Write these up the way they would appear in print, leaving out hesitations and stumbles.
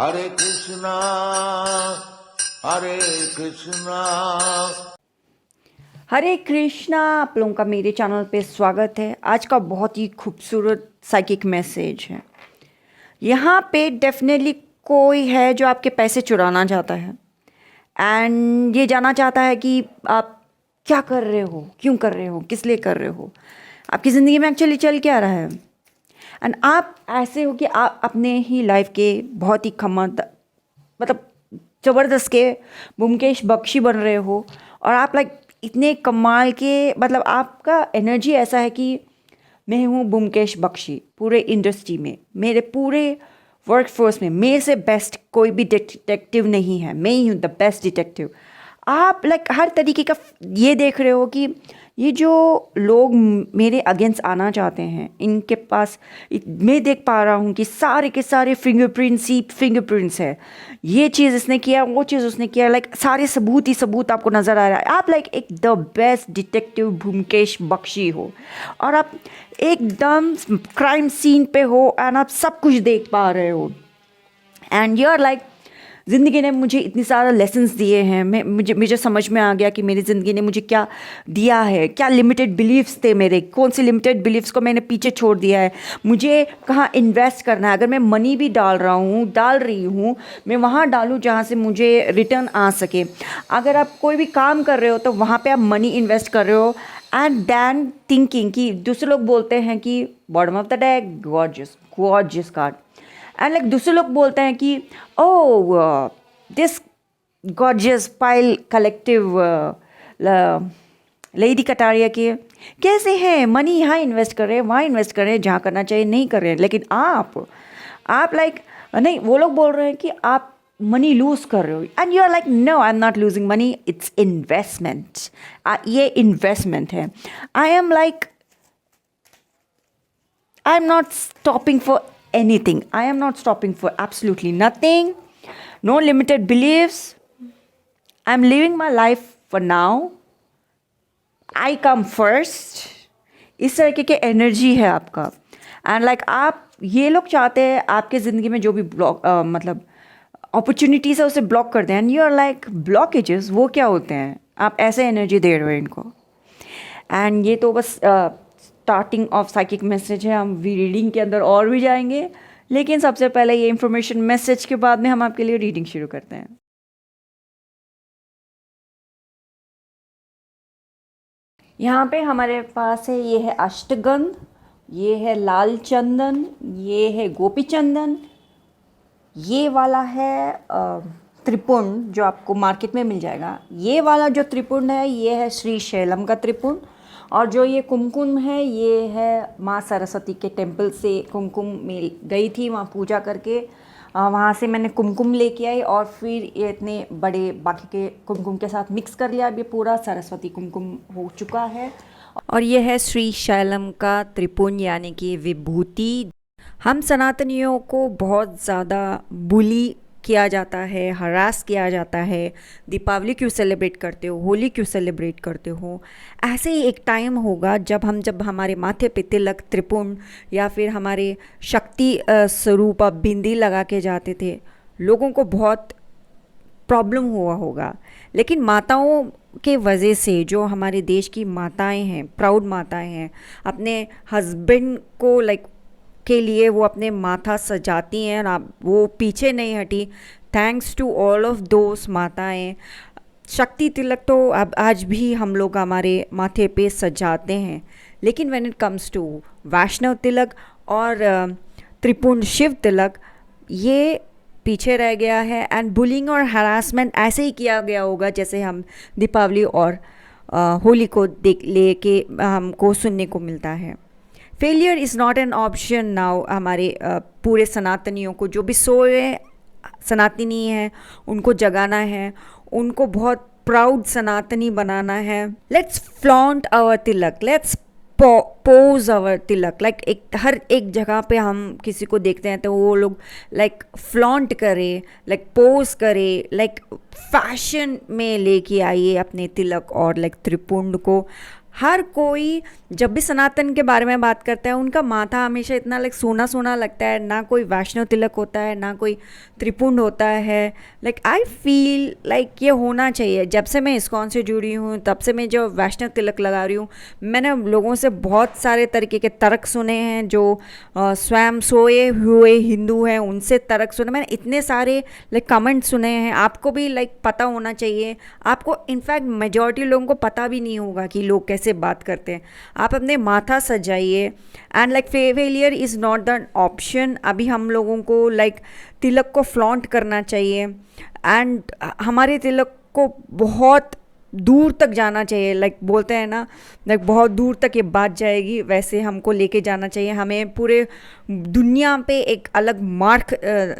हरे कृष्णा हरे कृष्णा। हरे कृष्णा। आप लोगों का मेरे चैनल पे स्वागत है। आज का बहुत ही खूबसूरत साइकिक मैसेज है। यहाँ पे डेफिनेटली कोई है जो आपके पैसे चुराना चाहता है एंड ये जानना चाहता है कि आप क्या कर रहे हो, क्यों कर रहे हो, किस लिए कर रहे हो, आपकी ज़िंदगी में एक्चुअली चल क्या रहा है। एंड आप ऐसे हो कि आप अपने ही लाइफ के बहुत ही मतलब ज़बरदस्त के ब्योमकेश बख्शी बन रहे हो और आप लाइक इतने कमाल के, मतलब आपका एनर्जी ऐसा है कि मैं हूँ ब्योमकेश बख्शी। पूरे इंडस्ट्री में, मेरे पूरे वर्क फोर्स में मेरे से बेस्ट कोई भी डिटेक्टिव नहीं है, मैं ही हूँ द बेस्ट डिटेक्टिव। आप लाइक हर तरीके का ये देख रहे हो कि ये जो लोग मेरे अगेंस्ट आना चाहते हैं, इनके पास मैं देख पा रहा हूँ कि सारे के सारे फिंगरप्रिंट्स है। ये चीज़ इसने किया, वो चीज़ उसने किया, लाइक सारे सबूत ही सबूत आपको नज़र आ रहा है। आप लाइक एक the best detective Byomkesh Bakshi हो और आप एकदम क्राइम सीन पे हो एंड आप सब कुछ देख पा रहे हो। एंड यू आर लाइक, ज़िंदगी ने मुझे इतनी सारा लेसन्स दिए हैं। मुझे समझ में आ गया कि मेरी ज़िंदगी ने मुझे क्या दिया है, क्या लिमिटेड बिलीव्स थे मेरे, कौन से लिमिटेड बिलीव्स को मैंने पीछे छोड़ दिया है, मुझे कहाँ इन्वेस्ट करना है। अगर मैं मनी भी डाल रही हूँ, मैं वहाँ डालूँ जहाँ से मुझे रिटर्न आ सके। अगर आप कोई भी काम कर रहे हो तो वहाँ पे आप मनी इन्वेस्ट कर रहे हो एंड देन थिंकिंग कि दूसरे लोग बोलते हैं कि bottom of the day gorgeous card. And like दूसरे लोग बोलते हैं कि oh this gorgeous pile collective lady Kataria के कैसे हैं, मनी यहाँ इन्वेस्ट कर रहे हैं, वहाँ इन्वेस्ट कर रहे हैं, जहाँ करना चाहिए नहीं कर रहे हैं। लेकिन आप लाइक नहीं, वो लोग बोल रहे हैं कि आप मनी लूज कर रहे हो and you are like no, I am not losing money, it's investment. ये इन्वेस्टमेंट है। I am like, I am not stopping for anything. I am not stopping for absolutely nothing. No limited beliefs. I am living my life for now. I come first. इस तरीके के energy है आपका। And like आप, ये लोग चाहते हैं आपके ज़िंदगी में जो भी मतलब अपॉर्चुनिटीज़ है उसे ब्लॉक कर दें। And you are like blockages वो क्या होते हैं, आप ऐसे एनर्जी दे रहे हो इनको। एंड ये तो बस स्टार्टिंग ऑफ साइकिक मैसेज है। हम रीडिंग के अंदर और भी जाएंगे, लेकिन सबसे पहले ये इन्फॉर्मेशन मैसेज के बाद में हम आपके लिए रीडिंग शुरू करते हैं। यहाँ पे हमारे पास है, ये है अष्टगंध, ये है लाल चंदन, ये है गोपी चंदन, ये वाला है त्रिपुंड जो आपको मार्केट में मिल जाएगा। ये वाला जो त्रिपुंड है ये है श्री शैलम का त्रिपुंड। और जो ये कुमकुम है ये है माँ सरस्वती के टेम्पल से कुमकुम मिल गई थी, वहाँ पूजा करके वहाँ से मैंने कुमकुम लेके आई और फिर ये इतने बड़े बाकी के कुमकुम के साथ मिक्स कर लिया। अब ये पूरा सरस्वती कुमकुम हो चुका है। और ये है श्री शैलम का त्रिपुंड यानी कि विभूति। हम सनातनियों को बहुत ज़्यादा बुली किया जाता है, हरास किया जाता है। दीपावली क्यों सेलिब्रेट करते हो, होली क्यों सेलिब्रेट करते हो। ऐसे ही एक टाइम होगा जब हमारे माथे पे तिलक, त्रिपुंड या फिर हमारे शक्ति स्वरूप बिंदी लगा के जाते थे, लोगों को बहुत प्रॉब्लम हुआ होगा। लेकिन माताओं के वजह से, जो हमारे देश की माताएं हैं, प्राउड माताएं हैं, अपने हस्बैंड को लाइक के लिए वो अपने माथा सजाती हैं और वो पीछे नहीं हटी। Thanks to all of those माताएं। शक्ति तिलक तो अब आज भी हम लोग हमारे माथे पे सजाते हैं, लेकिन व्हेन इट कम्स टू वैष्णव तिलक और त्रिपुंड शिव तिलक, ये पीछे रह गया है। एंड बुलिंग और हरासमेंट ऐसे ही किया गया होगा जैसे हम दीपावली और होली को लेके हमको सुनने को मिलता है। Failure is not an option now. हमारे पूरे सनातनियों को, जो भी सोए सनातनी हैं, उनको जगाना है, उनको बहुत प्राउड सनातनी बनाना है। Let's flaunt our tilak, let's pose our tilak. Like हर एक जगह पे हम किसी को देखते हैं तो वो लोग लाइक फ्लॉन्ट करे, लाइक पोज करे, लाइक फैशन में लेके आइए अपने तिलक और लाइक त्रिपुंड को। हर कोई जब भी सनातन के बारे में बात करता है उनका माथा हमेशा इतना लाइक सोना सोना लगता है, ना कोई वैष्णव तिलक होता है ना कोई त्रिपुंड होता है। लाइक आई फील लाइक ये होना चाहिए। जब से मैं इस्कॉन से जुड़ी हूँ तब से मैं जो वैष्णव तिलक लगा रही हूँ, मैंने लोगों से बहुत सारे तरीके के तर्क सुने हैं, जो स्वयं सोए हुए हिंदू हैं उनसे तर्क सुने, मैंने इतने सारे लाइक कमेंट सुने हैं। आपको भी लाइक पता होना चाहिए। आपको इनफैक्ट मेजॉरिटी लोगों को पता भी नहीं होगा कि लोग कैसे बात करते हैं। आप अपने माथा सजाइए and like failure is not the option. अभी हम लोगों को लाइक तिलक को फ्लॉन्ट करना चाहिए एंड हमारे तिलक को बहुत दूर तक जाना चाहिए। लाइक बोलते हैं ना, लाइक बहुत दूर तक ये बात जाएगी, वैसे हमको लेके जाना चाहिए। हमें पूरे दुनिया पे एक अलग मार्क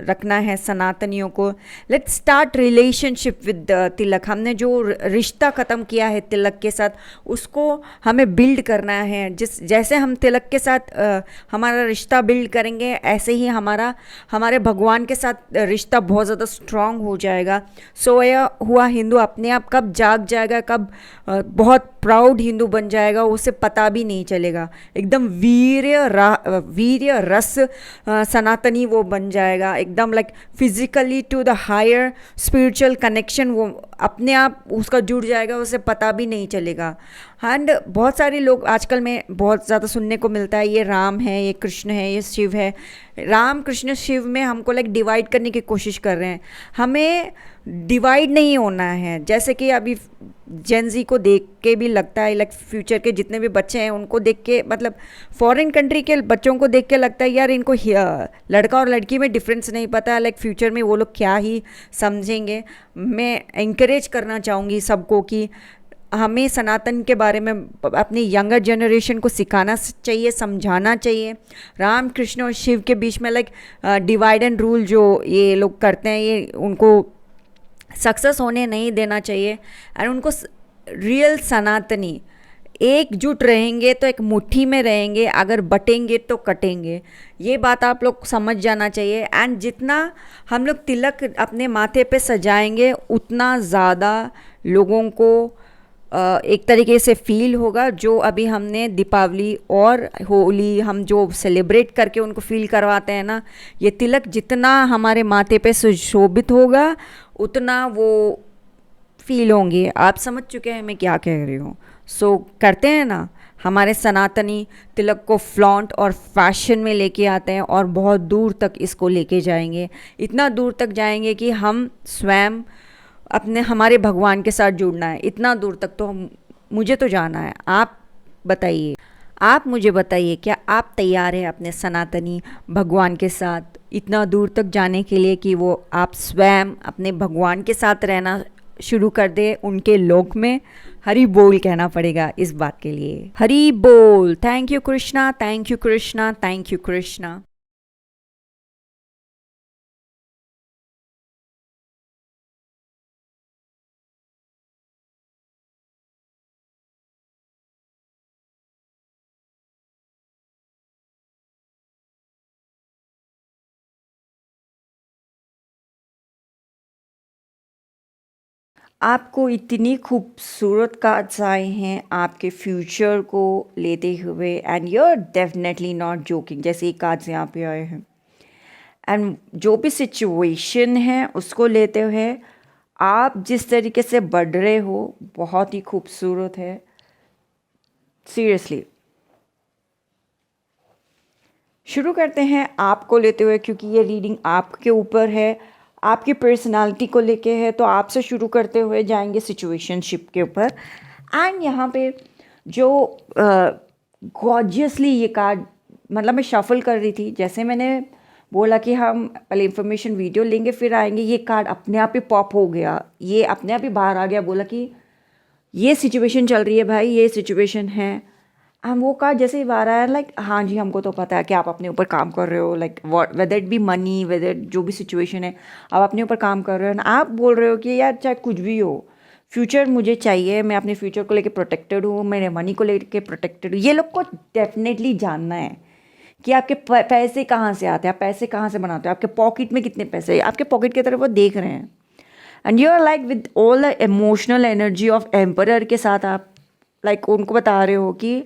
रखना है सनातनियों को। लेट्स स्टार्ट रिलेशनशिप विद तिलक। हमने जो रिश्ता ख़त्म किया है तिलक के साथ, उसको हमें बिल्ड करना है। जैसे हम तिलक के साथ हमारा रिश्ता बिल्ड करेंगे, ऐसे ही हमारे भगवान के साथ रिश्ता बहुत ज़्यादा स्ट्रांग हो जाएगा। सोया हुआ हिंदू अपने आप कब जाग जाएगा, कब बहुत प्राउड हिंदू बन जाएगा, उसे पता भी नहीं चलेगा। एकदम वीर्य रस सनातनी वो बन जाएगा, एकदम like physically to the higher spiritual connection वो अपने आप उसका जुड़ जाएगा, उसे पता भी नहीं चलेगा। एंड बहुत सारे लोग आजकल में बहुत ज़्यादा सुनने को मिलता है, ये राम है, ये कृष्ण है, ये शिव है। राम कृष्ण शिव में हमको लाइक डिवाइड करने की कोशिश कर रहे हैं। हमें डिवाइड नहीं होना है। जैसे कि अभी जेनजी को देख के भी लगता है, लाइक फ्यूचर के जितने भी बच्चे हैं उनको देख के, मतलब फॉरेन कंट्री के बच्चों को देख के लगता है यार इनको लड़का और लड़की में डिफरेंस नहीं पता है, लाइक फ्यूचर में वो लोग क्या ही समझेंगे। मैं इंकरेज करना चाहूँगी सबको कि हमें सनातन के बारे में अपनी यंगर जनरेशन को सिखाना चाहिए, समझाना चाहिए। राम कृष्ण और शिव के बीच में लाइक डिवाइड एंड रूल जो ये लोग करते हैं, ये उनको सक्सेस होने नहीं देना चाहिए। एंड उनको रियल सनातनी एकजुट रहेंगे तो एक मुट्ठी में रहेंगे, अगर बटेंगे तो कटेंगे। ये बात आप लोग समझ जाना चाहिए। एंड जितना हम लोग तिलक अपने माथे पे सजाएंगे उतना ज़्यादा लोगों को एक तरीके से फील होगा। जो अभी हमने दीपावली और होली हम जो सेलिब्रेट करके उनको फील करवाते हैं ना, ये तिलक जितना हमारे माथे पे सुशोभित होगा उतना वो फील होंगे। आप समझ चुके हैं मैं क्या कह रही हूँ। सो करते हैं ना, हमारे सनातनी तिलक को फ्लॉन्ट और फैशन में लेके आते हैं और बहुत दूर तक इसको लेके जाएंगे। इतना दूर तक जाएंगे कि हम स्वयं हमारे भगवान के साथ जुड़ना है। इतना दूर तक तो मुझे तो जाना है। आप बताइए, आप मुझे बताइए, क्या आप तैयार हैं अपने सनातनी भगवान के साथ इतना दूर तक जाने के लिए कि वो आप स्वयं अपने भगवान के साथ रहना शुरू कर दे उनके लोक में? हरि बोल कहना पड़ेगा इस बात के लिए। हरि बोल। Thank you Krishna, thank you Krishna, thank you Krishna. आपको इतनी खूबसूरत कार्ड्स आए हैं आपके फ्यूचर को लेते हुए, and you are definitely not joking. जैसे ये कार्ड्स यहाँ पे आए हैं, एंड जो भी सिचुएशन है उसको लेते हुए आप जिस तरीके से बढ़ रहे हो बहुत ही खूबसूरत है, सीरियसली। शुरू करते हैं आपको लेते हुए, क्योंकि ये रीडिंग आपके ऊपर है, आपकी पर्सनालिटी को लेके है। तो आपसे शुरू करते हुए जाएंगे सिचुएशनशिप के ऊपर। एंड यहाँ पे जो गॉर्जियसली ये कार्ड, मतलब मैं शफल कर रही थी, जैसे मैंने बोला कि हम पहले इन्फॉर्मेशन वीडियो लेंगे फिर आएंगे, ये कार्ड अपने आप ही पॉप हो गया, ये अपने आप ही बाहर आ गया। बोला कि ये सिचुएशन चल रही है भाई, ये सिचुएशन है। हम वो कार्ड जैसे ही बाहर आया, लाइक हाँ जी हमको तो पता है कि आप अपने ऊपर काम कर रहे हो, like whether it be money, whether जो भी सिचुएशन है आप अपने ऊपर काम कर रहे हो ना। आप बोल रहे हो कि यार चाहे कुछ भी हो, फ्यूचर मुझे चाहिए, मैं अपने फ्यूचर को लेके प्रोटेक्टेड हूँ, मेरे मनी को लेके प्रोटेक्टेड हूँ। ये लोग को डेफिनेटली जानना है कि आपके पैसे कहाँ से आते हैं, आप पैसे कहाँ से बनाते हो, आपके पॉकेट में कितने पैसे, आपके पॉकेट की तरफ वो देख रहे हैं। And you are like with all the emotional energy of emperor के साथ आप लाइक उनको बता रहे हो कि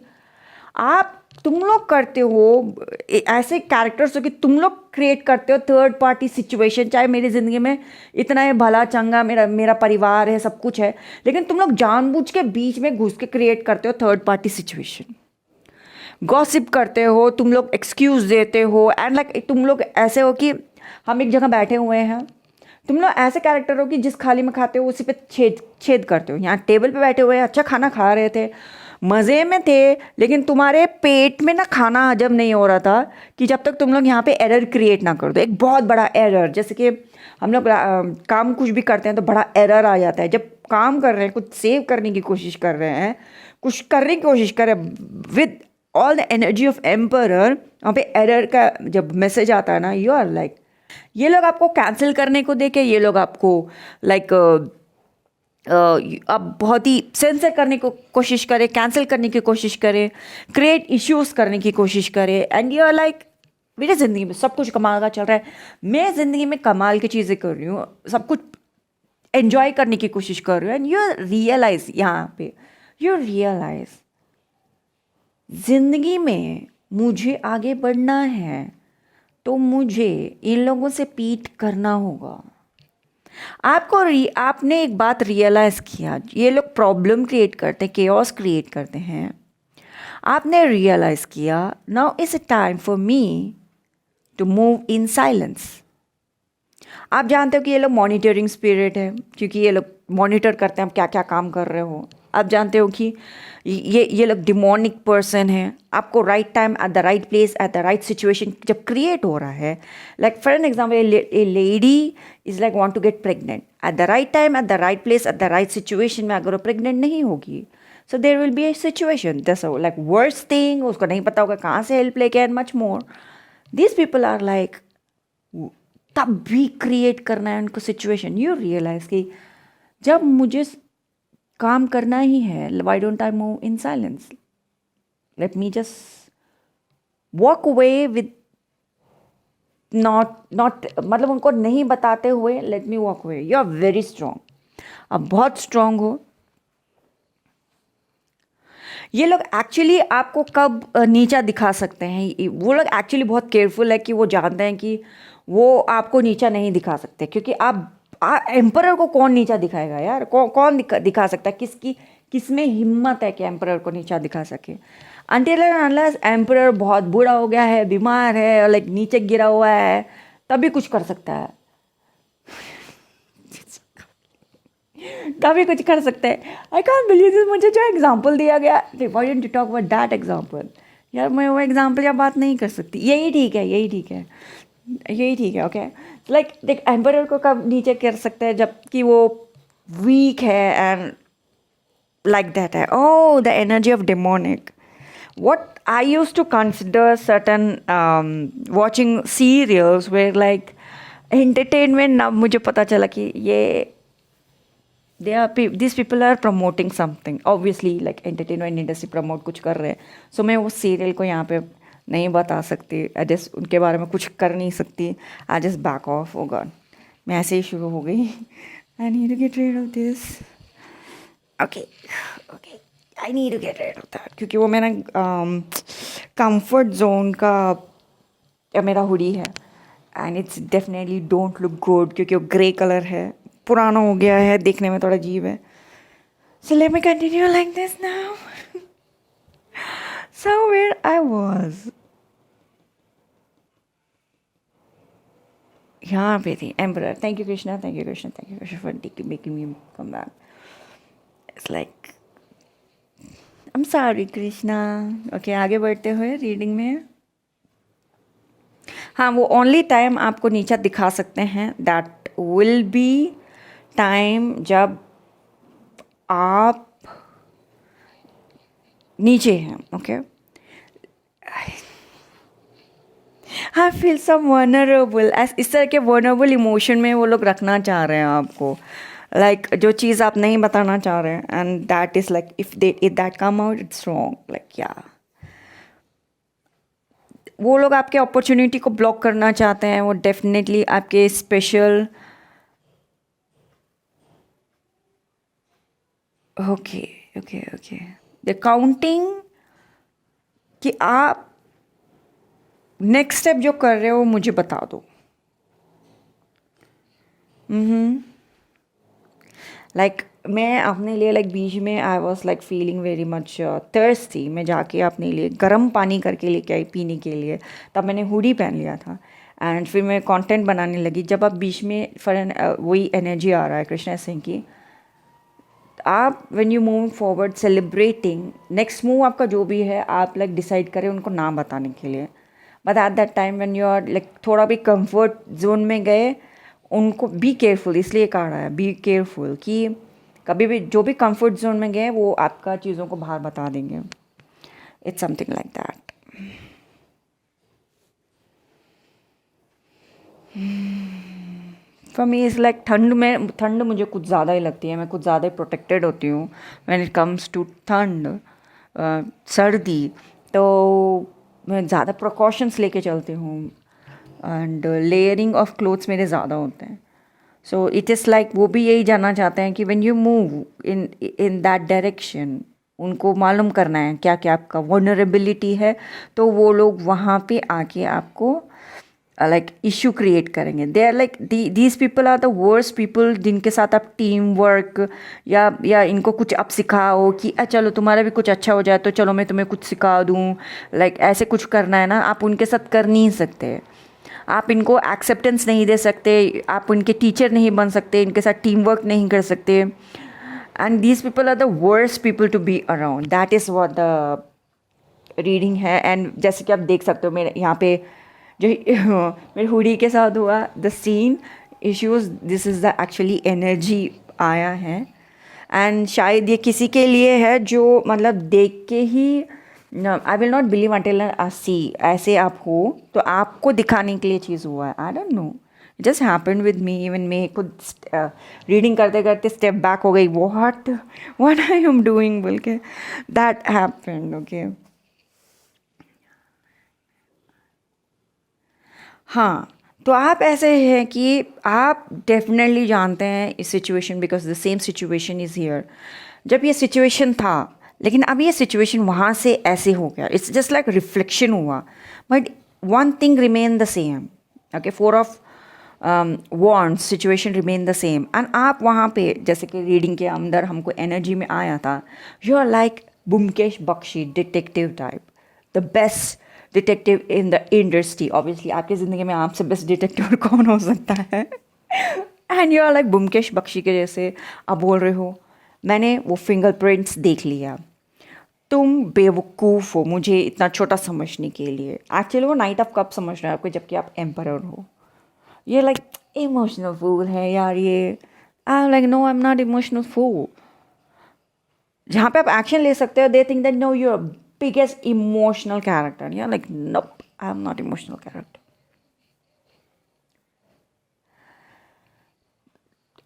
आप तुम लोग करते हो ऐसे कैरेक्टर्स हो कि तुम लोग क्रिएट करते हो थर्ड पार्टी सिचुएशन। चाहे मेरी ज़िंदगी में इतना है भला चंगा, मेरा मेरा परिवार है, सब कुछ है, लेकिन तुम लोग जानबूझ के बीच में घुस के क्रिएट करते हो थर्ड पार्टी सिचुएशन। गॉसिप करते हो, तुम लोग एक्सक्यूज़ देते हो, एंड लाइक तुम लोग ऐसे हो कि हम एक जगह बैठे हुए हैं, तुम लोग ऐसे कैरेक्टर हो कि जिस थाली में खाते हो उसी पे छेद छेद करते हो। यहाँ टेबल पे बैठे हुए अच्छा खाना खा रहे थे, मज़े में थे, लेकिन तुम्हारे पेट में ना खाना हजम नहीं हो रहा था कि जब तक तुम लोग यहाँ पे एरर क्रिएट ना कर दो। एक बहुत बड़ा एरर, जैसे कि हम लोग काम कुछ भी करते हैं तो बड़ा एरर आ जाता है। जब काम कर रहे हैं, कुछ सेव करने की कोशिश कर रहे हैं, कुछ करने की कोशिश कर रहे हैं with all the energy of emperor, वहाँ पे एरर का जब मैसेज आता है ना, यू आर लाइक, ये लोग आपको कैंसिल करने को देखे, ये लोग आपको लाइक अब बहुत ही सेंसर करने को कोशिश करे, कैंसिल करने की कोशिश करे, क्रिएट इश्यूज करने की कोशिश करे, एंड यू आर लाइक मेरी ज़िंदगी में सब कुछ कमाल का चल रहा है, मैं ज़िंदगी में कमाल की चीज़ें कर रही हूँ, सब कुछ एंजॉय करने की कोशिश कर रही हूँ। एंड यू रियलाइज, यहाँ पे यू रियलाइज ज़िंदगी में मुझे आगे बढ़ना है तो मुझे इन लोगों से पीट करना होगा। आपने एक बात रियलाइज़ किया, ये लोग प्रॉब्लम क्रिएट करते हैं, केओस क्रिएट करते हैं। आपने रियलाइज़ किया, now is a time for me to move in silence. आप जानते हो कि ये लोग मॉनिटरिंग स्पिरिट है, क्योंकि ये लोग मॉनिटर करते हैं आप क्या क्या काम कर रहे हो। आप जानते हो कि ये लोग डिमोनिक पर्सन है। आपको right time at the right place at the right situation जब क्रिएट हो रहा है, like for an example, a lady is like want to get pregnant, at the right time at the right place at the right situation में अगर वो pregnant नहीं होगी, so there will be a situation that's like worst thing, उसको नहीं पता होगा कहाँ से हेल्प लेके, and much more. These people are like, तब भी क्रिएट करना है उनको सिचुएशन। यू रियलाइज कि जब मुझे काम करना ही है, why don't I move in silence, let me just walk away with not मतलब उनको नहीं बताते हुए, let me walk away. You are very strong, आप बहुत स्ट्रांग हो। ये लोग एक्चुअली आपको कब नीचा दिखा सकते हैं, वो लोग एक्चुअली बहुत केयरफुल है कि वो जानते हैं कि वो आपको नीचा नहीं दिखा सकते, क्योंकि आप एम्परर को कौन नीचा दिखाएगा यार, कौन दिखा सकता है, किस में हिम्मत है कि एम्परर को नीचा दिखा सके। अनटिल अनलेस एम्परर बहुत बूढ़ा हो गया है, बीमार है, और लाइक नीचे गिरा हुआ है, तभी कुछ कर सकता है, तभी कुछ कर सकते हैं। I can't believe this. मुझे जो एग्जाम्पल दिया गया, why don't you talk about that example, यार मैं वो एग्जाम्पल या बात नहीं कर सकती। यही ठीक है, यही ठीक है, यही ठीक है। ओके, लाइक देख, एम्परर को कब नीचे कर सकते हैं, जबकि वो वीक है एंड लाइक दैट है। Oh, the energy of demonic. what I used to consider certain watching serials where like entertainment, now मुझे पता चला कि ये these people are promoting something, obviously like entertainment industry promote कुछ कर रहे हैं। so मैं वो सीरियल को यहाँ पे नहीं बता सकती, I just उनके बारे में कुछ कर नहीं सकती, I just back off। oh God, मैं ऐसे ही शुरू हो गई। I need to get rid of this। okay, I need to get rid of that, क्योंकि वो मेरा comfort zone का मेरा हुडी है, and it's definitely don't look good, क्योंकि वो ग्रे कलर है, पुराना हो गया है, देखने में थोड़ा अजीब है। So let me continue like this now। so where I was, यहाँ पे थी emperor. Thank you Krishna, thank you Krishna, thank you Krishna for making me come back. It's like I am sorry Krishna. Okay, आगे बढ़ते हुए रीडिंग में, हाँ, वो ओनली टाइम आपको नीचा दिखा सकते हैं, दैट विल बी टाइम जब आप नीचे हैं। Okay, I feel some vulnerable, इस तरह के वनरेबल इमोशन में वो लोग रखना चाह रहे हैं आपको, लाइक जो चीज़ आप नहीं बताना चाह रहे हैं, and that is like if that come out it's wrong, like या वो लोग आपके अपॉर्चुनिटी को ब्लॉक करना चाहते हैं। वो डेफिनेटली आपके स्पेशल, ओके, दे काउंटिंग कि आप नेक्स्ट स्टेप जो कर रहे हो मुझे बता दो। लाइक मैं अपने लिए लाइक बीच में I was like feeling very much thirsty. मैं जाके अपने लिए गर्म पानी करके लेके आई पीने के लिए, तब मैंने हुडी पहन लिया था एंड फिर मैं कंटेंट बनाने लगी। जब आप बीच में वही एनर्जी आ रहा है कृष्णा सिंह की, आप when you move forward celebrating next move आपका जो भी है आप लाइक डिसाइड करें उनको नाम बताने के लिए। But at that time when you are like थोड़ा भी कंफर्ट जोन में गए, उनको बी केयरफुल, इसलिए कहा रहा है बी केयरफुल कि कभी भी जो भी कंफर्ट जोन में गए वो आपका चीज़ों को बाहर बता देंगे। It's something like that. For me is like ठंड मुझे कुछ ज़्यादा ही लगती है, मैं कुछ ज़्यादा ही प्रोटेक्टेड होती हूँ व्हेन इट कम्स टू ठंड। सर्दी तो मैं ज़्यादा प्रिकॉशंस लेके चलती हूँ एंड लेयरिंग ऑफ क्लोथ्स मेरे ज़्यादा होते हैं। सो इट इज़ लाइक वो भी यही जानना चाहते हैं कि when you move in that direction, उनको मालूम करना है क्या क्या आपका वनरेबिलिटी है, तो वो लोग वहाँ पे आके आपको लाइक इशू क्रिएट करेंगे। They are like these people are the worst people जिनके साथ आप टीम वर्क या इनको कुछ आप सिखाओ कि चलो तुम्हारा भी कुछ अच्छा हो जाए तो चलो मैं तुम्हें कुछ सिखा दूँ, लाइक ऐसे कुछ करना है ना, आप उनके साथ कर नहीं सकते। आप इनको एक्सेप्टेंस नहीं दे सकते, आप उनके टीचर नहीं बन सकते, इनके साथ टीम वर्क नहीं कर सकते। And these people are the worst people to be around. That is what the reading है। एंड जैसे कि आप देख सकते हो मेरे यहाँ पे जो मेरे हुडी के साथ हुआ the scene issues, this is the actually energy आया है। एंड शायद ये किसी के लिए है जो मतलब देख के ही I will not believe until I see, ऐसे आप हो तो आपको दिखाने के लिए चीज़ हुआ है। I don't know, just happened with me. Even मैं खुद रीडिंग करते करते स्टेप बैक हो गई, व्हाट आई एम डूइंग बोल के, दैट हैपेंड। ओके, हाँ, तो आप ऐसे हैं कि आप डेफिनेटली जानते हैं इस situation because the same situation is here. जब ये सिचुएशन था लेकिन अब ये सिचुएशन वहाँ से ऐसे हो गया, इट्स जस्ट लाइक रिफ्लेक्शन हुआ, but one thing remain the same. Okay, four of wands, situation remain the same. And आप वहाँ पे जैसे कि रीडिंग के अंदर हमको एनर्जी में आया था, you are like Byomkesh Bakshi detective type, the best detective in the industry. Obviously आपकी ज़िंदगी में आपसे बेस्ट डिटेक्टिव कौन हो सकता है? And you are like Byomkesh Bakshi के जैसे आप बोल रहे हो मैंने वो फिंगरप्रिंट्स देख लिया, तुम बेवकूफ़ हो मुझे इतना छोटा समझने के लिए। एक्चुअली वो नाइट ऑफ कप समझ रहे हैं आपको, जबकि आप एम्परर हो। ये लाइक इमोशनल फूल है यार ये। I like no, I am not emotional fool. जहाँ पे आप एक्शन ले सकते हो, they think that no you are biggest emotional character. या like nope, I am not emotional character.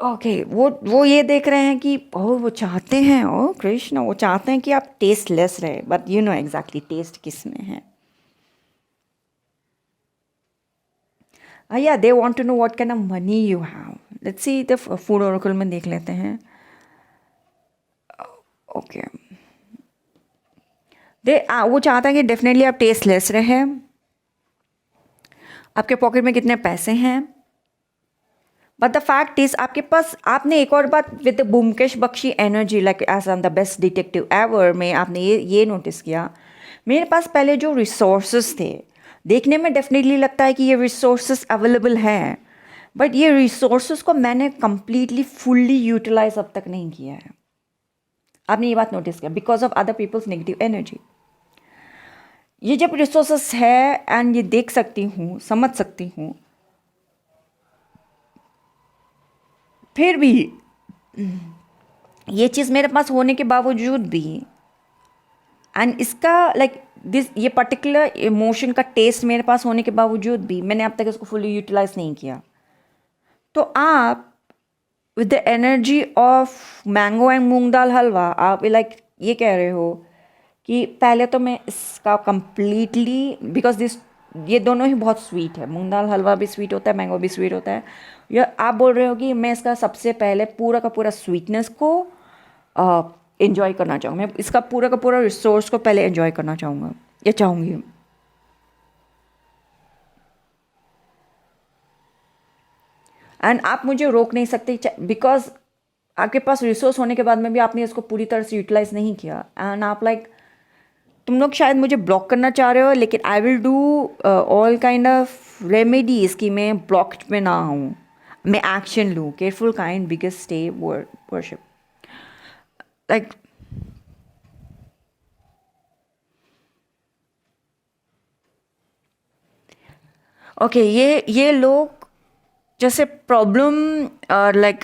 Okay, वो ये देख रहे हैं कि वो चाहते हैं, कृष्ण वो चाहते हैं कि आप टेस्ट लेस रहे, but you know exactly taste किस में है। या they want to know what kind of money you have. Let's see the food oracle में देख लेते हैं। ओके, वो चाहता है कि डेफिनेटली आप टेस्ट लेस रहे। आपके पॉकेट में कितने पैसे हैं, बट द फैक्ट इज आपके पास, आपने एक और बात with Byomkesh Bakshi energy like edge on the best detective ever में आपने ये नोटिस किया, मेरे पास पहले जो रिसोर्सेज थे, देखने में डेफिनेटली लगता है कि ये रिसोर्सेज अवेलेबल हैं, बट ये रिसोर्सेज को मैंने कंप्लीटली फुल्ली यूटिलाइज अब तक नहीं किया है। आपने ये बात नोटिस किया because of other people's negative energy. ये जब रिसोर्सेस है एंड ये देख सकती हूँ, समझ सकती हूँ, फिर भी ये चीज़ मेरे पास होने के बावजूद भी एंड इसका लाइक दिस ये पर्टिकुलर इमोशन का टेस्ट मेरे पास होने के बावजूद भी मैंने अब तक इसको फुली यूटिलाइज नहीं किया। तो आप with the energy of mango and moong dal halwa, आप लाइक ये कह रहे हो कि पहले तो मैं इसका कंप्लीटली, बिकॉज दिस ये दोनों ही बहुत स्वीट है, मूंग दाल हलवा भी स्वीट होता है, मैंगो भी स्वीट होता है। या आप बोल रहे हो कि मैं इसका सबसे पहले पूरा का पूरा स्वीटनेस को एंजॉय करना चाहूँगा, मैं इसका पूरा का पूरा रिसोर्स को पहले एंजॉय करना चाहूँगा या चाहूँगी। एंड आप मुझे रोक नहीं सकते, बिकॉज आपके पास रिसोर्स होने के बाद में भी आपने इसको पूरी तरह से यूटिलाइज नहीं किया। एंड आप तुम लोग शायद मुझे ब्लॉक करना चाह रहे हो, लेकिन I will do all kind of remedies कि मैं ब्लॉक्ड में ना हूँ, मैं एक्शन लूँ। Careful kind biggest stay worship okay, ये लोग जैसे प्रॉब्लम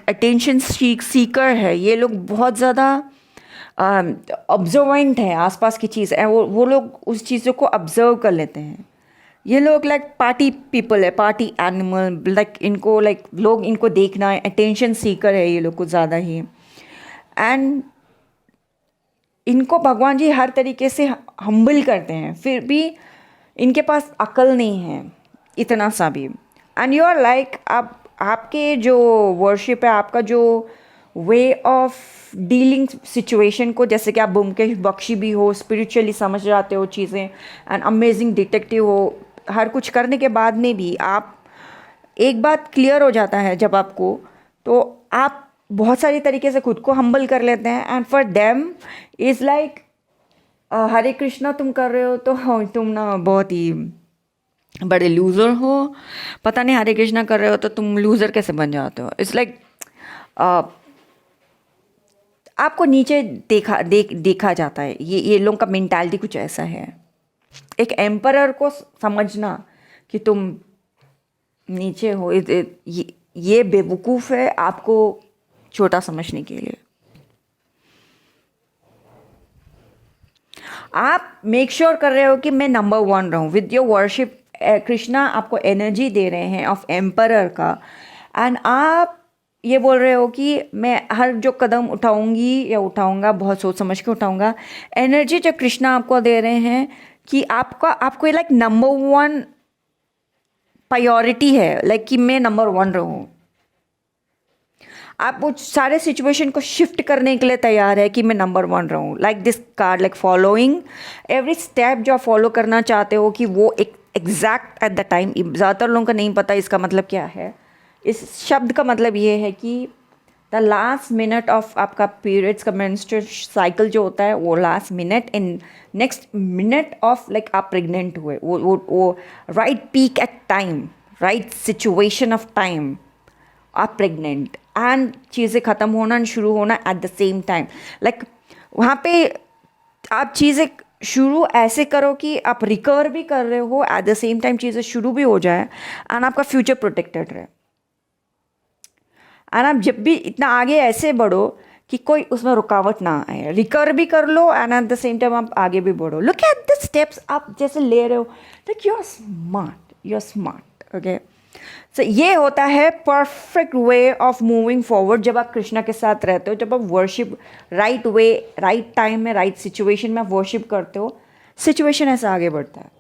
अटेंशन सीकर है, ये लोग बहुत ज़्यादा ऑब्जर्वेंट है आसपास की चीज़, वो लोग उस चीज़ों को ऑब्जर्व कर लेते हैं। ये लोग पार्टी पीपल है, पार्टी एनिमल, इनको लोग इनको देखना है, अटेंशन सीकर है ये लोग कुछ ज़्यादा ही। एंड इनको भगवान जी हर तरीके से हम्बल करते हैं, फिर भी इनके पास अकल नहीं है इतना सा भी। एंड यू आर आपके जो वर्शिप है, आपका जो वे ऑफ डीलिंग सिचुएशन को, जैसे कि आप ब्योमकेश बख्शी भी हो, स्पिरिचुअली समझ जाते हो चीज़ें, एंड अमेजिंग डिटेक्टिव हो, हर कुछ करने के बाद में भी आप एक बात क्लियर हो जाता है जब आपको, तो आप बहुत सारी तरीके से खुद को हम्बल कर लेते हैं। एंड फॉर देम इज़ हरे कृष्णा तुम कर रहे हो तो तुम ना बहुत ही बड़े लूज़र हो, पता नहीं हरे कृष्णा कर रहे हो तो तुम लूज़र कैसे बन जाते हो। इट्स आपको नीचे देखा जाता है। ये लोगों का मेंटालिटी कुछ ऐसा है। एक एम्परर को समझना कि तुम नीचे हो, ये बेवकूफ़ है आपको छोटा समझने के लिए। आप मेक श्योर कर रहे हो कि मैं नंबर 1 रहूं विद योर वर्शिप। कृष्णा आपको एनर्जी दे रहे हैं ऑफ एम्परर का, एंड आप ये बोल रहे हो कि मैं हर जो कदम उठाऊंगी या उठाऊंगा बहुत सोच समझ के उठाऊंगा। एनर्जी जो कृष्णा आपको दे रहे हैं कि आपको नंबर 1 प्रायोरिटी है, कि मैं नंबर 1 रहूं। आप वो सारे सिचुएशन को शिफ्ट करने के लिए तैयार है कि मैं नंबर 1 रहूं। This card, following every step जो आप फॉलो करना चाहते हो कि वो एक एग्जैक्ट एट द टाइम। ज़्यादातर लोगों को नहीं पता इसका मतलब क्या है। इस शब्द का मतलब ये है कि द लास्ट मिनट ऑफ आपका पीरियड्स का मेंस्ट्रुअल साइकिल जो होता है, वो last minute in next minute of आप प्रेग्नेंट हुए, वो right peak at time, right situation of time आप प्रेग्नेंट, एंड चीज़ें ख़त्म होना शुरू होना एट द सेम टाइम। वहाँ पे आप चीज़ें शुरू ऐसे करो कि आप रिकवर भी कर रहे हो, एट द सेम टाइम चीज़ें शुरू भी हो जाए, एंड आपका फ्यूचर प्रोटेक्टेड रहे। एंड आप जब भी इतना आगे ऐसे बढ़ो कि कोई उसमें रुकावट ना आए, रिकवर भी कर लो and at the same time आप आगे भी बढ़ो। लुक एट द स्टेप्स आप जैसे ले रहे हो, यू आर स्मार्ट। ओके, सो ये होता है perfect way of moving forward जब आप कृष्णा के साथ रहते हो, जब आप worship right way, right time में, राइट सिचुएशन में आप वर्शिप करते हो, सिचुएशन ऐसा आगे बढ़ता है।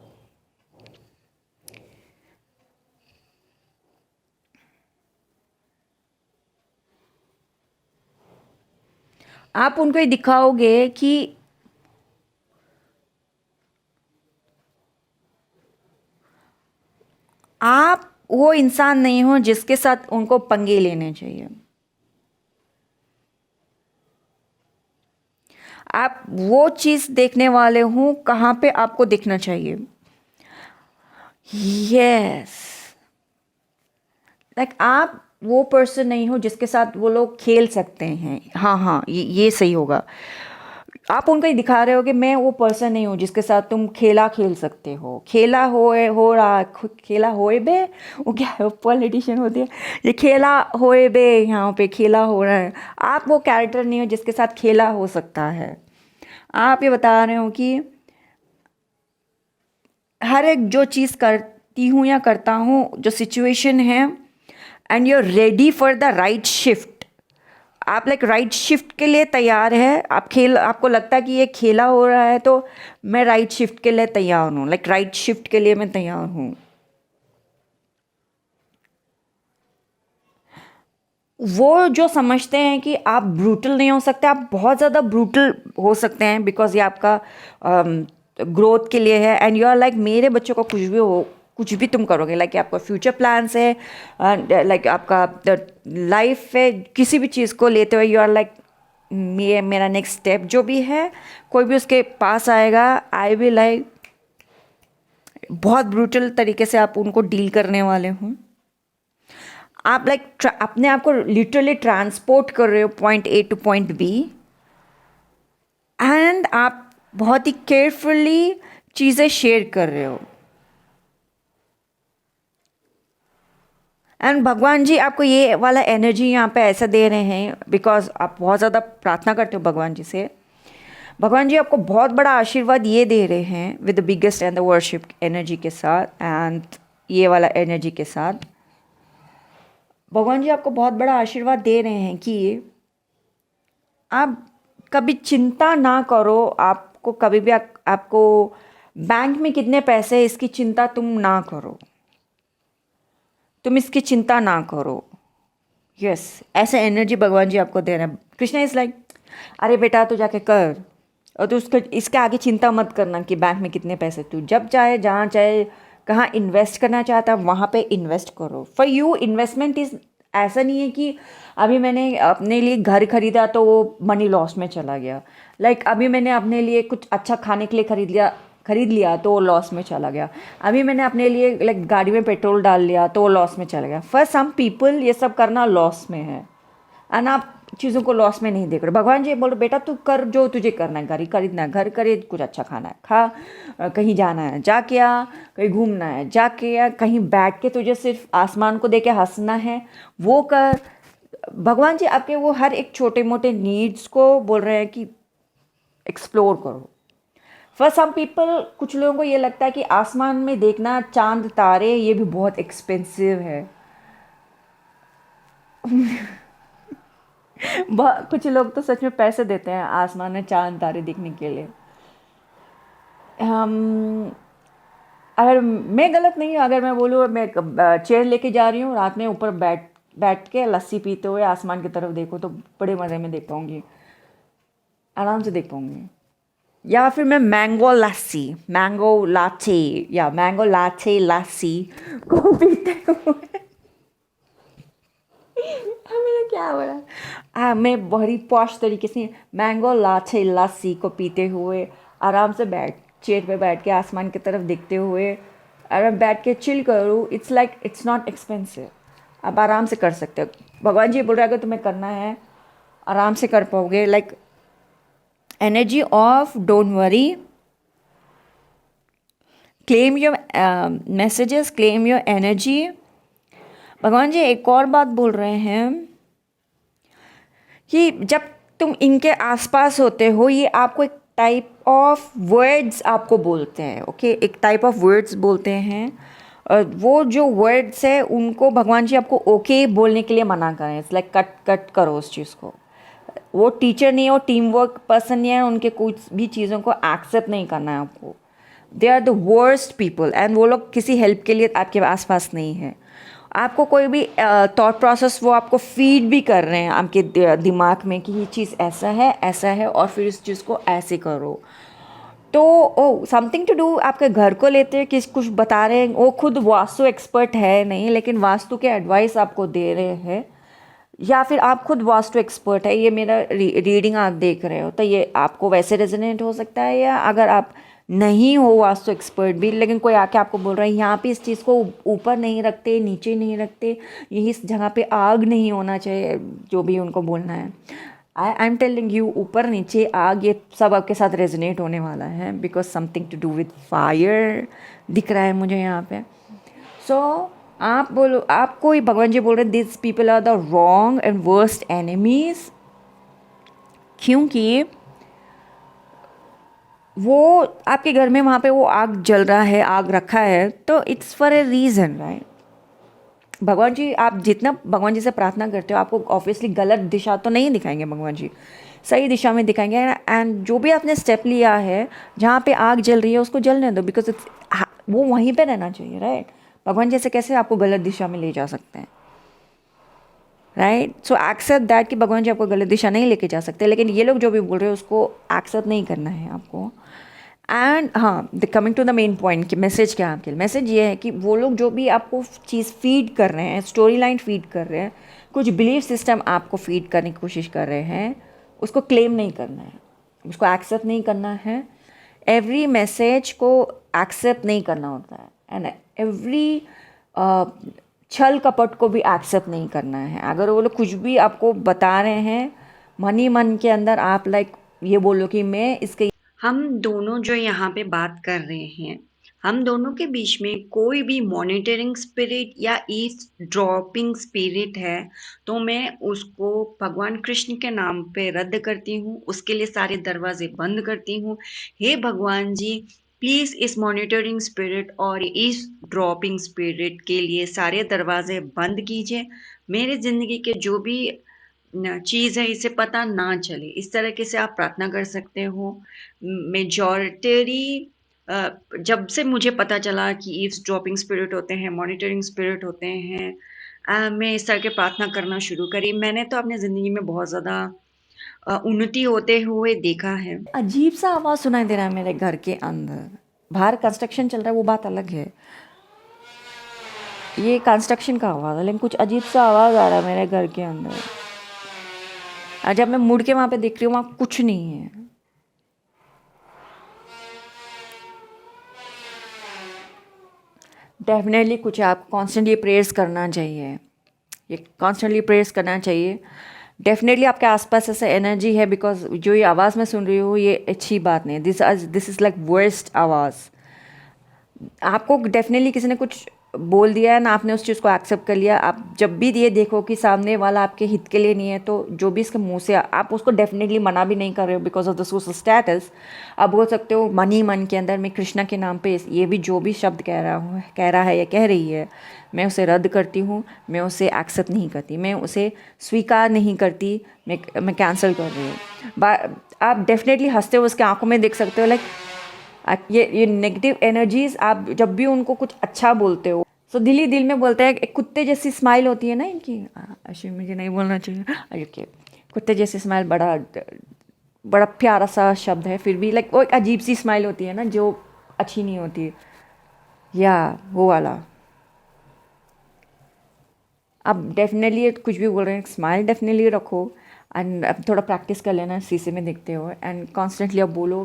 आप उनको ये दिखाओगे कि आप वो इंसान नहीं हो जिसके साथ उनको पंगे लेने चाहिए। आप वो चीज़ देखने वाले हो कहाँ पे आपको देखना चाहिए। यस, आप वो पर्सन नहीं हो जिसके साथ वो लोग खेल सकते हैं। हाँ, ये सही होगा। आप उनको ही दिखा रहे हो कि मैं वो पर्सन नहीं हूँ जिसके साथ तुम खेला खेल सकते हो। खेला हो रहा, खेला होए बे, वो क्या है, पॉलिटिशियन होती है, ये खेला होए बे, यहाँ पे खेला हो रहा है। आप वो कैरेक्टर नहीं हो जिसके साथ खेला हो सकता है। आप ये बता रहे हो कि हर एक जो चीज़ करती हूँ या करता हूँ, जो सिचुएशन है, and you are ready for the right shift. आप राइट शिफ्ट के लिए तैयार है। आपको लगता है कि ये खेला हो रहा है तो मैं राइट शिफ्ट के लिए तैयार हूँ, राइट शिफ्ट के लिए मैं तैयार हूँ। वो जो समझते हैं कि आप ब्रूटल नहीं हो सकते, आप बहुत ज़्यादा ब्रूटल हो सकते हैं बिकॉज ये आपका ग्रोथ के लिए है। एंड यू आर लाइक मेरे बच्चों को कुछ भी हो, कुछ भी तुम करोगे, लाइक आपका फ्यूचर प्लान्स है, लाइक आपका लाइफ है, किसी भी चीज़ को लेते हुए यू आर लाइक ये मेरा नेक्स्ट स्टेप जो भी है, कोई भी उसके पास आएगा आई विल लाइक बहुत ब्रूटल तरीके से आप उनको डील करने वाले हूँ। आप लाइक अपने आप को लिटरली ट्रांसपोर्ट कर रहे हो point A to point B, and आप बहुत ही केयरफुली चीज़ें शेयर कर रहे हो। एंड भगवान जी आपको ये वाला एनर्जी यहाँ पे ऐसा दे रहे हैं बिकॉज आप बहुत ज़्यादा प्रार्थना करते हो भगवान जी से। भगवान जी आपको बहुत बड़ा आशीर्वाद ये दे रहे हैं with the biggest and the worship energy के साथ एंड ये वाला एनर्जी के साथ। भगवान जी आपको बहुत बड़ा आशीर्वाद दे रहे हैं कि आप कभी चिंता ना करो, आपको कभी भी आपको बैंक में कितने पैसे हैं इसकी चिंता तुम ना करो, तुम इसकी चिंता ना करो। यस ऐसे एनर्जी भगवान जी आपको दे रहे हैं। कृष्णा इज लाइक अरे बेटा तू जाके कर, और तू उसके इसके आगे चिंता मत करना कि बैंक में कितने पैसे, तू जब चाहे जहाँ चाहे कहाँ इन्वेस्ट करना चाहता है वहाँ पे इन्वेस्ट करो। फॉर यू इन्वेस्टमेंट इज़ ऐसा नहीं है कि अभी मैंने अपने लिए घर खरीदा तो वो मनी लॉस में चला गया, लाइक अभी मैंने अपने लिए कुछ अच्छा खाने के लिए खरीद लिया तो वो लॉस में चला गया, अभी मैंने अपने लिए लाइक गाड़ी में पेट्रोल डाल लिया तो वो लॉस में चला गया। फॉर सम पीपल ये सब करना लॉस में है एंड आप चीज़ों को लॉस में नहीं देख रहे। भगवान जी बोल रहे बेटा तू कर जो तुझे करना है, गाड़ी खरीदना है घर खरीद, कुछ अच्छा खाना है खा, कहीं जाना है जाके आ, कहीं घूमना है जाके आ, कहीं बैठ के तुझे सिर्फ आसमान को देख के हंसना है वो कर। भगवान जी आपके वो हर एक छोटे मोटे नीड्स को बोल रहे हैं कि एक्सप्लोर करो। फॉर सम पीपल कुछ लोगों को ये लगता है कि आसमान में देखना चांद तारे ये भी बहुत एक्सपेंसिव है। कुछ लोग तो सच में पैसे देते हैं आसमान में चांद तारे देखने के लिए। हम अगर मैं गलत नहीं हूँ अगर मैं बोलूँ मैं चेयर लेके जा रही हूँ रात में, ऊपर बैठ के लस्सी पीते हुए आसमान की तरफ देखो तो बड़े मज़े में देख पाऊँगी, आराम से देख पाऊँगी। या फिर मैं मैंगो लाटे लस्सी को पीते हुए मैंने क्या बोला, मैं बड़ी पॉश तरीके से मैंगो लाटे लस्सी को पीते हुए आराम से चेयर पे बैठ के आसमान की तरफ देखते हुए अगर बैठ के चिल करूँ, it's like it's not expensive, आप आराम से कर सकते हो। भगवान जी बोल रहे अगर तुम्हें करना है आराम से कर पाओगे। Like energy of don't worry, claim your messages, claim your energy. भगवान जी एक और बात बोल रहे हैं कि जब तुम इनके आसपास होते हो ये आपको एक टाइप ऑफ वर्ड्स आपको बोलते हैं, ओके एक टाइप ऑफ वर्ड्स बोलते हैं। वो जो वर्ड्स है उनको भगवान जी आपको ओके बोलने के लिए मना करें। इट्स लाइक कट करो उस चीज़ को। वो टीचर नहीं है, वो टीम वर्क पर्सन नहीं है, उनके कुछ भी चीज़ों को एक्सेप्ट नहीं करना है आपको। They are the worst people and वो लोग किसी हेल्प के लिए आपके आसपास नहीं है। आपको कोई भी थॉट प्रोसेस वो आपको फीड भी कर रहे हैं आपके दिमाग में कि ये चीज़ ऐसा है और फिर इस चीज़ को ऐसे करो। तो ओ समथिंग टू डू आपके घर को लेते हैं कि कुछ बता रहे हैं, वो खुद वास्तु एक्सपर्ट है नहीं लेकिन वास्तु के एडवाइस आपको दे रहे हैं, या फिर आप खुद वास्तु एक्सपर्ट है, ये मेरा रीडिंग आप देख रहे हो तो ये आपको वैसे रेजोनेट हो सकता है। या अगर आप नहीं हो वास्तु एक्सपर्ट भी लेकिन कोई आके आपको बोल रहा है यहाँ पे इस चीज़ को ऊपर नहीं रखते, नीचे नहीं रखते, यही इस जगह पे आग नहीं होना चाहिए, जो भी उनको बोलना है, आई एम टेलिंग यू ऊपर नीचे आग ये सब आपके साथ रेजोनेट होने वाला है because something to do with fire दिख रहा है मुझे यहाँ पे। सो आप बोलो, आपको ही भगवान जी बोल रहे हैं this people are the wrong and worst enemies, क्योंकि वो आपके घर में वहाँ पे वो आग जल रहा है, आग रखा है तो it's for a reason right. भगवान जी आप जितना भगवान जी से प्रार्थना करते हो आपको ऑब्वियसली गलत दिशा तो नहीं दिखाएंगे, भगवान जी सही दिशा में दिखाएंगे। एंड जो भी आपने स्टेप लिया है जहाँ पे आग जल रही है उसको जलने दो बिकॉज इट्स वो वहीं पे रहना चाहिए राइट। भगवान जी से कैसे आपको गलत दिशा में ले जा सकते हैं। राइट. सो एक्सेप्ट दैट कि भगवान जी आपको गलत दिशा नहीं लेके जा सकते, लेकिन ये लोग जो भी बोल रहे हैं उसको एक्सेप्ट नहीं करना है आपको. एंड हाँ, the coming to the main point कि मैसेज क्या है आपके लिए. मैसेज ये है कि वो लोग जो भी आपको चीज़ फीड कर रहे हैं, स्टोरी लाइन फीड कर रहे हैं, कुछ बिलीफ सिस्टम आपको फीड करने की कोशिश कर रहे हैं, उसको क्लेम नहीं करना है, उसको एक्सेप्ट नहीं करना है. एवरी मैसेज को एक्सेप्ट नहीं करना होता है. एंड एवरी छल कपट को भी एक्सेप्ट नहीं करना है. अगर वो लोग कुछ भी आपको बता रहे हैं, मन ही मन के अंदर आप ये बोलो कि मैं इसके. हम दोनों जो यहाँ पे बात कर रहे हैं, हम दोनों के बीच में कोई भी मॉनिटरिंग स्पिरिट या ईव्सड्रॉपिंग स्पिरिट है तो मैं उसको भगवान कृष्ण के नाम पे रद्द करती हूँ, उसके लिए सारे दरवाजे बंद करती हूँ. हे भगवान जी, प्लीज़ इस मॉनिटरिंग स्पिरिट और ईव्सड्रॉपिंग स्पिरिट के लिए सारे दरवाजे बंद कीजिए. मेरे ज़िंदगी के जो भी चीज़ है इसे पता ना चले, इस तरीके से आप प्रार्थना कर सकते हो. मेजॉरिटरी जब से मुझे पता चला कि ईव्सड्रॉपिंग स्पिरिट होते हैं, मॉनिटरिंग स्पिरिट होते हैं, मैं इस तरह के प्रार्थना करना शुरू करी. मैंने तो अपनी ज़िंदगी में बहुत ज़्यादा उन्नति होते हुए देखा है. अजीब सा आवाज़ सुनाई दे रहा है मेरे घर के अंदर. बाहर कंस्ट्रक्शन चल रहा है, वो बात अलग है, ये कंस्ट्रक्शन का आवाज़ है, लेकिन कुछ अजीब सा आवाज़ आ रहा है मेरे घर के अंदर. और जब मैं मुड़ के वहाँ पे देख रही हूँ, वहाँ कुछ नहीं है. डेफिनेटली कुछ आप कॉन्स्टेंटली प्रेयर्स करना चाहिए, ये कॉन्स्टेंटली प्रेयर्स करना चाहिए. डेफिनेटली आपके आसपास ऐसा एनर्जी है, बिकॉज जो ये आवाज़ मैं सुन रही हूँ ये अच्छी बात नहीं. दिस इज़ लाइक वर्स्ट आवाज़. आपको डेफिनेटली किसी ने कुछ बोल दिया है ना, आपने उस चीज़ को एक्सेप्ट कर लिया. आप जब भी ये देखो कि सामने वाला आपके हित के लिए नहीं है, तो जो भी इसके मुंह से आप उसको डेफिनेटली मना भी नहीं कर रहे हो because of the social status. आप बोल सकते हो मन ही मन के अंदर, मैं कृष्णा के नाम पे ये भी जो भी शब्द कह रहा है या कह रही है, मैं उसे रद्द करती हूँ, मैं उसे एक्सेप्ट नहीं करती, मैं उसे स्वीकार नहीं करती, मैं कैंसिल कर रही हूँ. आप डेफिनेटली हंसते हो उसके आंखों में देख सकते हो. ये नेगेटिव एनर्जीज, आप जब भी उनको कुछ अच्छा बोलते हो, सो दिल ही दिल में बोलते हैं. एक कुत्ते जैसी स्माइल होती है ना इनकी, अश्विन मुझे नहीं बोलना चाहिए, ओके, कुत्ते जैसी स्माइल, बड़ा बड़ा प्यारा सा शब्द है, फिर भी वो एक अजीब सी स्माइल होती है ना जो अच्छी नहीं होती, या वो वाला. आप डेफिनेटली कुछ भी बोल रहे हैं, स्माइल डेफिनेटली रखो. एंड अब थोड़ा प्रैक्टिस कर लेना शीशे में देखते हो, एंड कॉन्स्टेंटली आप बोलो,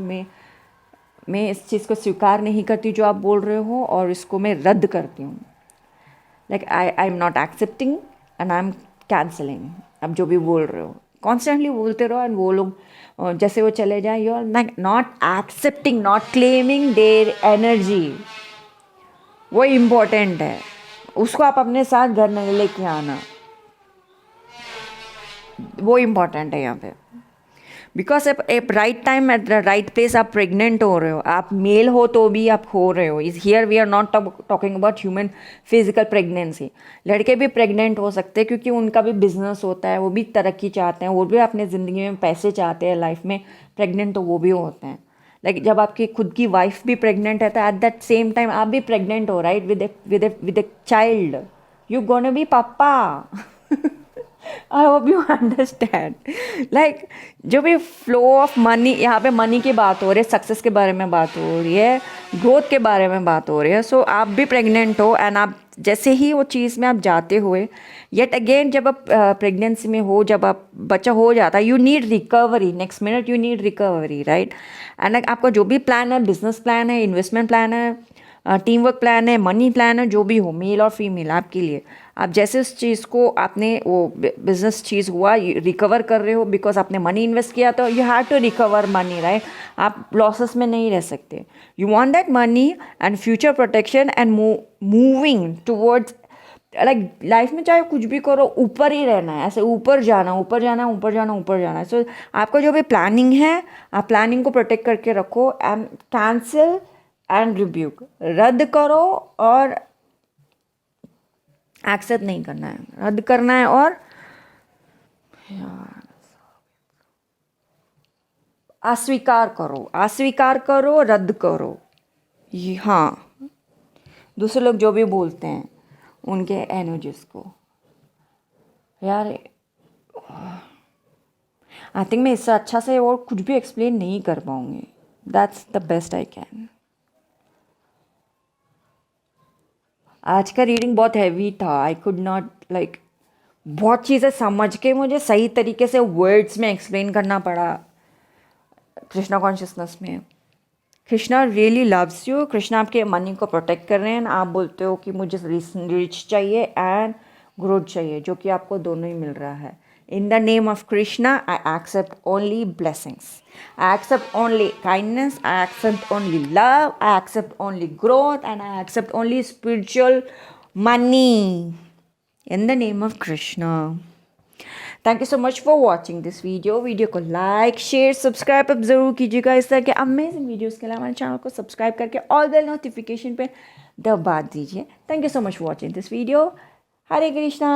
मैं इस चीज़ को स्वीकार नहीं करती जो आप बोल रहे हो, और इसको मैं रद्द करती हूँ. आई am not accepting and I am cancelling. आप जो भी बोल रहे हो कॉन्स्टेंटली बोलते रहो, एंड वो लोग जैसे वो चले जाए, you are not accepting, not claiming their energy. वो इम्पोर्टेंट है, उसको आप अपने साथ घर में लेके आना, वो इम्पोर्टेंट है यहाँ पे. Because at right time at the right place आप प्रेग्नेंट हो रहे हो, आप मेल हो तो भी आप हो रहे हो. Is here we are not talking about human physical pregnancy. लड़के भी प्रेग्नेंट हो सकते हैं क्योंकि उनका भी बिजनेस होता है, वो भी तरक्की चाहते हैं, वो भी अपने ज़िंदगी में पैसे चाहते हैं, लाइफ में प्रेग्नेंट तो वो भी होते हैं. जब आपकी खुद की वाइफ भी प्रेग्नेंट है, तो एट दैट सेम टाइम आप भी प्रेग्नेंट हो, right, with a child. You gonna be papa. I hope you understand. जो भी फ्लो ऑफ मनी, यहाँ पे मनी की बात हो रही है, सक्सेस के बारे में बात हो रही है, ग्रोथ के बारे में बात हो रही है. सो आप भी प्रेग्नेंट हो, एंड आप जैसे ही वो चीज़ में आप जाते हुए, येट अगेन जब आप प्रेगनेंसी में हो, जब आप बच्चा हो जाता है, you need recovery. Next minute you need recovery, right. And आपका जो भी प्लान है, बिजनेस प्लान है, इन्वेस्टमेंट प्लान है, टीम वर्क प्लान है, मनी प्लान है, जो भी हो, मेल और फीमेल आपके लिए, आप जैसे उस चीज़ को, आपने वो बिजनेस चीज़ हुआ, रिकवर कर रहे हो बिकॉज आपने मनी इन्वेस्ट किया, तो you have to recover money, right. आप लॉसेस में नहीं रह सकते. You want that money and future protection and moving towards, life में चाहे कुछ भी करो, ऊपर ही रहना है, ऐसे ऊपर जाना, ऊपर जाना, ऊपर जाना, ऊपर जाना. सो आपका जो भी प्लानिंग है, आप प्लानिंग को प्रोटेक्ट करके रखो. एंड कैंसिल एंड रिब्यूक, रद्द करो और एक्सेप्ट नहीं करना है, रद्द करना है. और अस्वीकार करो, रद्द करो. ये हाँ, दूसरे लोग जो भी बोलते हैं उनके एनर्जीज को, यार आई थिंक मैं इससे अच्छा से और कुछ भी एक्सप्लेन नहीं कर पाऊँगी. That's the best I can. आज का रीडिंग बहुत हैवी था. आई कुड नॉट लाइक बहुत चीज़ें समझ के मुझे सही तरीके से वर्ड्स में एक्सप्लेन करना पड़ा कृष्णा कॉन्शियसनेस में. Krishna really loves you. Krishna आपके मनी को प्रोटेक्ट कर रहे हैं. आप बोलते हो कि मुझे रिच चाहिए एंड ग्रोथ चाहिए, जो कि आपको दोनों ही मिल रहा है. In the name of Krishna I accept only blessings. I accept only kindness. I accept only love. I accept only growth and I accept only spiritual money in the name of Krishna. Thank you so much for watching this video को like share subscribe अब ज़रूर कीजिएगा. इस तरह के amazing videos के लिए हमारे चैनल को सब्सक्राइब करके ऑल बेल नोटिफिकेशन पे दबा दीजिए. Thank you so much for watching this video. Hare Krishna.